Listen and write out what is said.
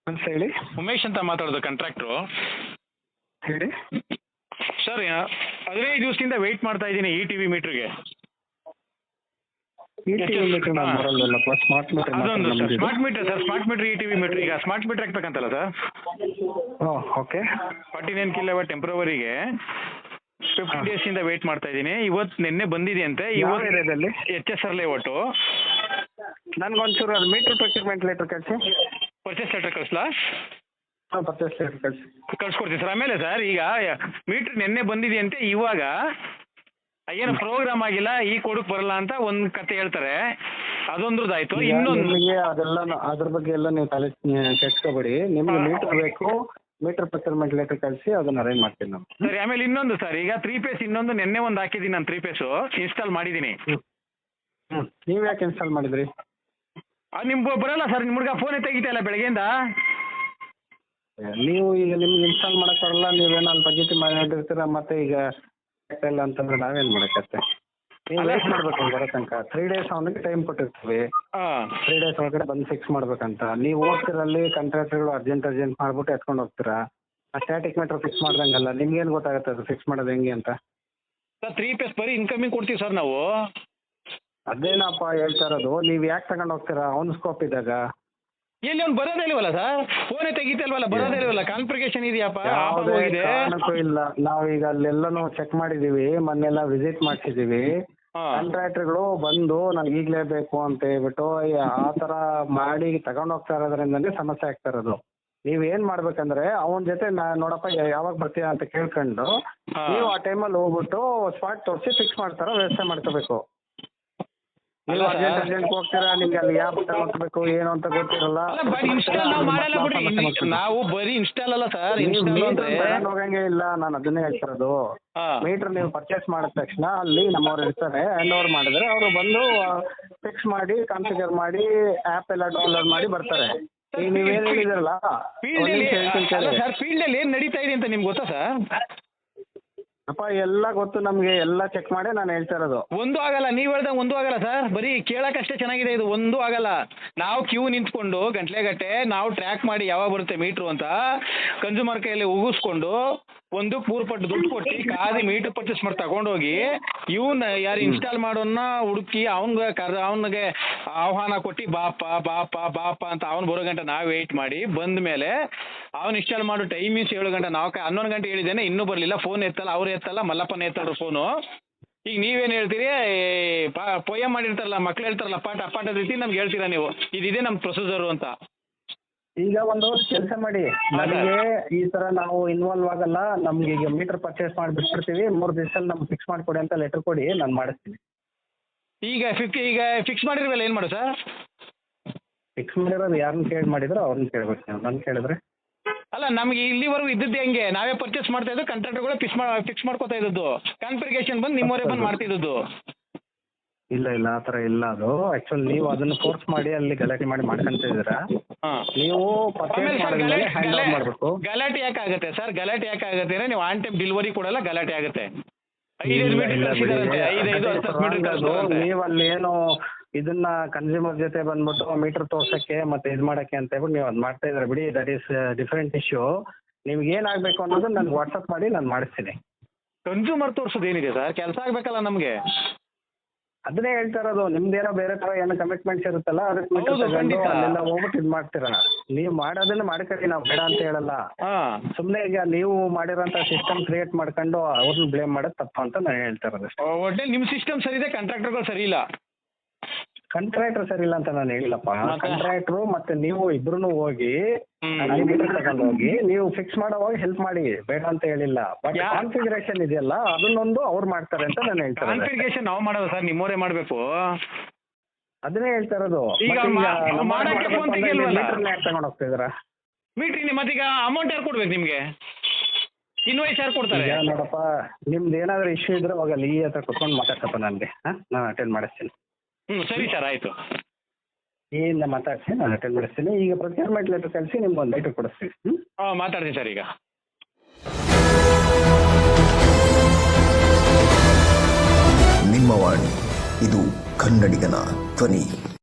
ನಮಸ್ತೆ ಹೇಳಿ. ಉಮೇಶ್ ಅಂತ ಮಾತಾಡೋದು ಕಾಂಟ್ರಾಕ್ಟ್ರು. ಹೇಳಿ. ಸರ್ 15 ದಿವಸದಿಂದ ವೆಯ್ಟ್ ಮಾಡ್ತಾ ಇದ್ದೀನಿ ಈ ಟಿ ವಿ ಮೀಟ್ರಿಗೆ. ಈ ಟಿವಿ ಮೀಟರ್ ನಾವು ಬರಲ್ಲಪ್ಪ, ಸ್ಮಾರ್ಟ್ ಮೀಟರ್ ಅದೊಂದು ಸರ್ ನಮ್ದು. Smart meter sir, smart meter ಈ ಟಿ ವಿ ಮೀಟರ್. ಈಗ ಸ್ಮಾರ್ಟ್ ಮೀಟರ್ ಹಾಕ್ಬೇಕಂತಲ್ಲ ಸರ್, ಓಕೆ. 49 ಕಿಲೋವಾಟ್ ಟೆಂಪ್ರವರಿಗೆ 15 ಡೇಸಿಂದ ವೆಯ್ಟ್ ಮಾಡ್ತಾ ಇದ್ದೀನಿ. ನಿನ್ನೆ ಬಂದಿದೆ ಅಂತೆ. ಯಾವ ಏರಿಯಾದಲ್ಲಿ? HSR layout. ನನ್ಗೊಂಚೂರು ಅದು ಮೀಟರ್ ಪ್ರೊಕ್ಯೂರ್ಮೆಂಟ್ ಲೆಟರ್ ಕಳಿಸಿ. ಪರ್ಚೇಸ್ ಲೆಟರ್ ಕಳಿಸ್ಲಾ? ಹಾಂ, ಪರ್ಚೇಸ್ ಲೆಟರ್ ಕಳಿಸಿ. ಕಳ್ಸ್ಕೊಡ್ತೀನಿ ಸರ್. ಆಮೇಲೆ ಸರ್ ಈಗ ಮೀಟ್ರ್ ನಿನ್ನೆ ಬಂದಿದೆ ಅಂತೆ, ಇವಾಗ ಏನು ಪ್ರೋಗ್ರಾಮ್ ಆಗಿಲ್ಲ, ಈ ಕೊಡಕ್ಕೆ ಬರಲ್ಲ ಅಂತ ಒಂದು ಕತೆ ಹೇಳ್ತಾರೆ. ಅದೊಂದ್ರದ್ದಾಯ್ತು. ಇನ್ನೊಂದು ನಿಮಗೆ ಅದೆಲ್ಲ ಅದ್ರ ಬಗ್ಗೆ ಎಲ್ಲ ನೀವು ತಲೆ ಕೆಡ್ಸ್ಕೊಬೇಡಿ. ನಿಮ್ಗೆ ಮೀಟರ್ ಬೇಕು, ಮೀಟರ್ ಪ್ರೊಕ್ಯೂರ್ಮೆಂಟ್ ಲೆಟರ್ ಕಳಿಸಿ, ಅದನ್ನ ಅರೇಂಜ್ ಮಾಡ್ತೀನಿ ನಾವು. ಸರಿ. ಆಮೇಲೆ ಇನ್ನೊಂದು ಸರ್, ಈಗ 3 ಪೇಸ್ ಇನ್ನೊಂದು ನಿನ್ನೆ ಒಂದು ಹಾಕಿದ್ದೀನಿ ನಾನು. 3 ಪೇಸು ಇನ್ಸ್ಟಾಲ್ ಮಾಡಿದ್ದೀನಿ. ನೀವು ಯಾಕೆ ಇನ್ಸ್ಟಾಲ್ ಮಾಡಿದ್ರಿ? ನಿಮ್ಗೆ ಬರಲ್ಲ ಸರ್, ನಿಮ್ಮ ಹುಡುಗ ಫೋನೇ ತೆಗಿತಾ ಬೆಳಗ್ಗೆಯಿಂದ. ನೀವು ಈಗ ನಿಮ್ಗೆ ಇನ್ಸ್ಟಾಲ್ ಮಾಡಕ್ ಬರಲ್ಲ, ನೀವೇನೋ ಅಲ್ಲಿ ಬಜೆಟ್ ಮಾಡಿರ್ತೀರ, ಮತ್ತೆ ಈಗ ಇಲ್ಲ ಅಂತಂದ್ರೆ ನಾವೇನು ಮಾಡಕತ್ತೆ? ನೀವು ವೇಟ್ ಮಾಡ್ಬೇಕು ಬರೋ ತನಕ. 3 ಡೇಸ್ ಅವನಿಗೆ ಟೈಮ್ ಕೊಟ್ಟಿರ್ತೀವಿ. 3 ಡೇಸ್ ಒಳಗಡೆ ಬಂದು ಫಿಕ್ಸ್ ಮಾಡ್ಬೇಕಂತ. ನೀವು ಹೋಗ್ತಿರಲ್ಲಿ ಕಾಂಟ್ರಾಕ್ಟರ್ಗಳು ಅರ್ಜೆಂಟ್ ಮಾಡ್ಬಿಟ್ಟು ಎತ್ಕೊಂಡು ಹೋಗ್ತೀರಾ. ಆ ಸ್ಟ್ಯಾಟಿಕ್ ಮೀಟರ್ ಫಿಕ್ಸ್ ಮಾಡ್ದಂಗಲ್ಲ, ನಿಮ್ಗೇನು ಗೊತ್ತಾಗುತ್ತೆ ಅದು ಫಿಕ್ಸ್ ಮಾಡೋದು ಹೆಂಗೆ ಅಂತ? ಸರ್ 3 ಪೇಸ್ ಬರೀ ಇನ್ಕಮಿಂಗ್ ಕೊಡ್ತೀವಿ ಸರ್ ನಾವು. ಅದೇನಪ್ಪ ಹೇಳ್ತಾ ಇರೋದು, ನೀವು ಯಾಕೆ ತಗೊಂಡು ಹೋಗ್ತೀರಾ ಅವ್ನ ಸ್ಕೋಪ್ ಇದ್ದಾಗ? ಎಲ್ಲಿ ಅವ್ನು ಬರೋದೇ ಇಲ್ವಲ್ಲ ಸರ್, ಫೋನೇ ತೆಗಿತಲ್ವಲ್ಲ, ಬರೋದೇ ಇಲ್ವಲ್ಲ. ಕಾನ್ಫಿಗರೇಷನ್ ಇದೆಯಪ್ಪ, ಯಾವುದೇ ಹೋಗಿದೆ. ಕಾರಣಕ್ಕೂ ಇಲ್ಲ. ನಾವೀಗ ಅಲ್ಲೆಲ್ಲನೂ ಚೆಕ್ ಮಾಡಿದೀವಿ, ಮೊನ್ನೆಲ್ಲ ವಿಸಿಟ್ ಮಾಡಿಸಿದೀವಿ. ಕಾಂಟ್ರಾಕ್ಟರ್ಗಳು ಬಂದು ನನಗೆ ಈಗಲೇ ಬೇಕು ಅಂತ ಹೇಳ್ಬಿಟ್ಟು ಆ ಥರ ಮಾಡಿ ತಗೊಂಡು ಹೋಗ್ತಾ ಇರೋದ್ರಿಂದನೇ ಸಮಸ್ಯೆ ಆಗ್ತಾ ಇರೋದು. ನೀವೇನು ಮಾಡ್ಬೇಕಂದ್ರೆ ಅವನ ಜೊತೆ ನೋಡಪ್ಪ ಯಾವಾಗ ಬರ್ತೀಯ ಅಂತ ಕೇಳ್ಕೊಂಡು ನೀವು ಆ ಟೈಮಲ್ಲಿ ಹೋಗ್ಬಿಟ್ಟು ಸ್ಪಾಟ್ ತೋರಿಸಿ ಫಿಕ್ಸ್ ಮಾಡ್ತಾರ ವ್ಯವಸ್ಥೆ ಮಾಡ್ಕೋಬೇಕು. ನೀವು ಅರ್ಜೆಂಟ್ ಹೋಗ್ತೀರಾ, ನಿಮ್ಗೆ ಅಲ್ಲಿ ಯಾವ ತಗೋಬೇಕು ಏನು ಅಂತ ಗೊತ್ತಿರಲ್ಲ. ನಾವು ಬರೀ ಇನ್ಸ್ಟಾಲ್ ಅಲ್ಲ ಸರ್, ಹೋಗಂಗೆ ಇಲ್ಲ. ನಾನು ಅದನ್ನೇ ಹೇಳ್ತಿರೋದು. ಮೀಟರ್ ನೀವು ಪರ್ಚೇಸ್ ಮಾಡಿದ ತಕ್ಷಣ ಅಲ್ಲಿ ನಮ್ಮವ್ರು ಇರ್ತಾರೆ, ಹ್ಯಾಂಡ್ ಓವರ್ ಮಾಡಿದ್ರೆ ಅವರು ಬಂದು ಫಿಕ್ಸ್ ಮಾಡಿ ಕಾನ್ಫಿಗರ್ ಮಾಡಿ ಆ್ಯಪ್ ಎಲ್ಲ ಡೌನ್ಲೋಡ್ ಮಾಡಿ ಬರ್ತಾರೆ. ಈಗ ನೀವೇನು ಹೇಳಿದಿರಲ್ಲ, ಸರ್ ಫೀಲ್ಡ್ ಅಲ್ಲಿ ಏನು ನಡೀತಾ ಇದೆ ಅಂತ ನಿಮ್ಗೆ ಗೊತ್ತಾ ಸರ್? ಅಪ್ಪ ಎಲ್ಲ ಗೊತ್ತು ನಮಗೆ, ಎಲ್ಲ ಚೆಕ್ ಮಾಡಿ ನಾನು ಹೇಳ್ತಾ ಇರೋದು. ಒಂದು ಆಗಲ್ಲ, ನೀವು ಹೇಳ್ದಂಗೆ ಒಂದು ಆಗಲ್ಲ ಸರ್. ಬರೀ ಕೇಳಕ್ಕಷ್ಟೇ ಚೆನ್ನಾಗಿದೆ, ಇದು ಒಂದು ಆಗಲ್ಲ. ನಾವು ಕ್ಯೂ ನಿಂತ್ಕೊಂಡು ಗಂಟೆ ನಾವು ಟ್ರ್ಯಾಕ್ ಮಾಡಿ ಯಾವಾಗ ಬರುತ್ತೆ ಮೀಟ್ರು ಅಂತ ಕನ್ಸ್ಯೂಮರ್ ಕೈಯಲ್ಲಿ ಉಗಿಸ್ಕೊಂಡು 1 3 ಪಟ್ಟು ದುಡ್ಡು ಕೊಟ್ಟು ಕಾದಿ ಮೀಟ್ರ್ ಪರ್ಚೇಸ್ ಮಾಡಿ ತಗೊಂಡೋಗಿ ಇವನ್ನ ಯಾರು ಇನ್ಸ್ಟಾಲ್ ಮಾಡೋನ್ನ ಹುಡುಕಿ ಅವನಿಗೆ ಆಹ್ವಾನ ಕೊಟ್ಟು ಬಾಪ ಅಂತ ಅವ್ನು ಬರೋ ಗಂಟೆ ನಾವು ವೆಯ್ಟ್ ಮಾಡಿ ಬಂದ ಮೇಲೆ ಅವ್ನು ಇನ್ಸ್ಟಾಲ್ ಮಾಡೋ ಟೈಮಿಂಗ್ಸ್ 7 ಗಂಟೆ, ನಾವು 11 ಗಂಟೆ ಹೇಳಿದ್ದೇನೆ, ಇನ್ನೂ ಬರಲಿಲ್ಲ. ಫೋನ್ ಎತ್ತಲ್ಲ, ಅವ್ರು ಎತ್ತಲ್ಲ, ಮಲ್ಲಪ್ಪನ ಎತ್ತಲ್ರು ಫೋನು. ಈಗ ನೀವೇನು ಹೇಳ್ತೀರಿ, ಪೊಯ ಮಾಡಿರ್ತಾರಲ್ಲ ಮಕ್ಳು ಹೇಳ್ತಾರಲ್ಲ ಪಾಠದ ರೀತಿ ನಮ್ಗೆ ಹೇಳ್ತೀರಾ ನೀವು, ಇದಿದೆ ನಮ್ಮ ಪ್ರೊಸೀಜರು ಅಂತ. ಈಗ ಒಂದು ಕೆಲಸ ಮಾಡಿ, ನನಗೆ ಈ ತರ ನಾವು ಇನ್ವಾಲ್ವ್ ಆಗಲ್ಲ, ನಮ್ಗೆ ಈಗ ಮೀಟರ್ ಪರ್ಚೇಸ್ ಮಾಡಿ ಬಿಟ್ಬಿಡ್ತೀವಿ, 3 ದಿವಸದಲ್ಲಿ ನಮ್ಗೆ ಫಿಕ್ಸ್ ಮಾಡಿಕೊಡಿ ಅಂತ ಲೆಟರ್ ಕೊಡಿ, ನಾನು ಮಾಡಿಸ್ತೀನಿ. ಈಗ ಫಿಕ್ಸ್ ಮಾಡಿರ್ವಲ್ಲ ಏನು ಮಾಡು ಸರ್? ಫಿಕ್ಸ್ ಮಾಡಿರೋದು ಯಾರನ್ನ ಕೇಳಿ ಮಾಡಿದ್ರು ಅವ್ರನ್ನ ಕೇಳ್ಬೇಕು ನೀವು, ನನ್ನ ಕೇಳಿದ್ರೆ ಅಲ್ಲ. ನಮ್ಗೆ ಇಲ್ಲಿವರೆಗೂ ಇದ್ದದ್ದು ಹೆಂಗೆ, ನಾವೇ ಪರ್ಚೇಸ್ ಮಾಡ್ತಾ ಇದ್ದು, ಕಾಂಟ್ರಾಕ್ಟರ್ಗಳು ಫಿಕ್ಸ್ ಮಾಡ್ಕೋತಾ ಇದ್ದದ್ದು, ಕಾನ್ಫಿಗರೇಷನ್ ಬಂದು ನಿಮ್ಮವರೇ ಬಂದು ಮಾಡ್ತಿದ್ದದ್ದು. ಇಲ್ಲ ಆ ಥರ ಇಲ್ಲ. ಅದು ಆ್ಯಕ್ಚುಲಿ ನೀವು ಅದನ್ನು ಫೋರ್ಸ್ ಮಾಡಿ ಅಲ್ಲಿ ಗಲಾಟೆ ಮಾಡಿ ಮಾಡ್ಕೊಂತ ಇದ್ದೀರಾ. ನೀವು ಪರ್ಚೇಸ್ ಮಾಡಿದ್ಮೇಲೆ ಹ್ಯಾಂಡ್ ಓವರ್ ಮಾಡಬೇಕು. ಗಲಾಟೆ ಯಾಕೆ ಆಗುತ್ತೆ ಸರ್? ಗಲಾಟೆ ಯಾಕೆ ಆಗುತ್ತೆ ಅಂದರೆ ನೀವು ಆನ್ ಟೈಮ್ ಡೆಲಿವರಿ ಕೊಡಲ್ಲ, ಗಲಾಟೆ ಆಗುತ್ತೆ. 5 ನೀವು ಅಲ್ಲಿ ಏನು ಇದನ್ನ ಕನ್ಸ್ಯೂಮರ್ ಜೊತೆ ಬಂದ್ಬಿಟ್ಟು ಮೀಟರ್ ತೋರ್ಸಕ್ಕೆ ಮತ್ತೆ ಇದು ಮಾಡಕ್ಕೆ ಅಂತ ಹೇಳ್ಬಿಟ್ಟು ನೀವು ಅದು ಮಾಡ್ತಾ ಇದ್ರೆ ಬಿಡಿ, ದಟ್ ಈಸ್ ಡಿಫ್ರೆಂಟ್ ಇಶ್ಯೂ. ನಿಮ್ಗೆ ಏನಾಗಬೇಕು ಅನ್ನೋದು ನನಗೆ ವಾಟ್ಸಪ್ ಮಾಡಿ ನಾನು ಮಾಡಿಸ್ತೀನಿ. ಕನ್ಸ್ಯೂಮರ್ ತೋರಿಸೋದು ಏನಿದೆ ಸರ್? ಕೆಲಸ ಆಗಬೇಕಲ್ಲ ನಮಗೆ. ಅದನ್ನೇ ಹೇಳ್ತಾ ಇರೋದು. ನಿಮ್ದೇನೋ ಬೇರೆ ಥರ ಏನೋ ಕಮಿಟ್ಮೆಂಟ್ಸ್ ಇರುತ್ತಲ್ಲ, ಅದಕ್ಕೆ ಮೀಟರ್ ತಗೊಂಡು ಅಲ್ಲೆಲ್ಲ ಹೋಗ್ಬಿಟ್ಟು ಇದು ಮಾಡ್ತೀರಾ. ನೀವು ಮಾಡೋದನ್ನ ಮಾಡ್ಕೊಳ್ಳಿ, ನಾವು ಬೇಡ ಅಂತ ಹೇಳಲ್ಲ. ಸುಮ್ಮನೆ ಈಗ ನೀವು ಮಾಡಿರೋಂಥ ಸಿಸ್ಟಮ್ ಕ್ರಿಯೇಟ್ ಮಾಡ್ಕೊಂಡು ಅವ್ರನ್ನ ಬ್ಲೇಮ್ ಮಾಡೋದು ತಪ್ಪು ಅಂತ ನಾನು ಹೇಳ್ತಾ ಇರೋದು. ಒಟ್ಟೆ ನಿಮ್ಮ ಸಿಸ್ಟಮ್ ಸರಿ ಇದೆ, ಕಾಂಟ್ರಾಕ್ಟರ್ಗಳು ಸರಿ ಇಲ್ಲ. ಕಾಂಟ್ರಾಕ್ಟರ್ ಸರಿ ಇಲ್ಲ ಅಂತ ನಾನು ಹೇಳಿಲ್ಲಪ್ಪ. ಕಾಂಟ್ರಾಕ್ಟ್ರು ಮತ್ತೆ ನೀವು ಇಬ್ರು ಹೋಗಿ ಮೀಟರ್ ತಗೊಂಡು ಹೋಗಿ ನೀವು ಫಿಕ್ಸ್ ಮಾಡೋವಾಗ ಹೆಲ್ಪ್ ಮಾಡಿ, ಬೇಡ ಅಂತ ಹೇಳಿಲ್ಲ. ಬಟ್ ಕಾನ್ಫಿಗರೇಷನ್ ಇದೆಯಲ್ಲ ಅದನ್ನೊಂದು ಅವ್ರು ಮಾಡ್ತಾರೆ ಅಂತ ನಾನು ಹೇಳ್ತಾರೆ. ಕಾನ್ಫಿಗರೇಷನ್ ನಾವು ಮಾಡೋದು ಸರ್, ನಿಮ್ಮವರೇ ಮಾಡಬೇಕು. ಅದನ್ನೇ ಹೇಳ್ತಾ ಇರೋದು. ಈಗ ತಗೊಂಡು ಹೋಗ್ತಿದ್ದೀರಾ ಮೀಟ್ರಿಗೆ? ಮತ್ತೀಗ ಅಮೌಂಟ್ ಯಾರು ಕೊಡ್ಬೇಕು ನಿಮಗೆ? ಇನ್ವಾಯ್ಸ್ ಯಾರು ಕೊಡ್ತಾರೆ? ನೋಡಪ್ಪ, ನಿಮ್ದು ಏನಾದರೂ ಇಶ್ಯೂ ಇದ್ರೆ ಹೋಗಲ್ಲ, ಈ ಹತ್ರ ಕುತ್ಕೊಂಡು ಮಾತಾಡ್ತಪ್ಪ ನನಗೆ. ನಾನು ಅಟೆಂಡ್ ಮಾಡಿಸ್ತೀನಿ. ಸರಿ ಸರ್, ಆಯಿತು. ಏನಿಲ್ಲ ಮಾತಾಡ್ಸಿ, ನಾನು ಅಟೆಂಡ್ ಮಾಡಿಸ್ತೀನಿ. ಈಗ ಪ್ರೊಕ್ಯೂರ್ಮೆಂಟ್ ಲೆಟರ್ ಕಳಿಸಿ ನಿಮ್ಗೆ ಒಂದು ಲೆಟರ್ ಕೊಡಿಸ್ತೀವಿ. ಮಾತಾಡ್ತೀನಿ ಸರ್. ಈಗ ನಿಮ್ಮ ವಾಣಿ, ಇದು ಕನ್ನಡಿಗನ ಧ್ವನಿ.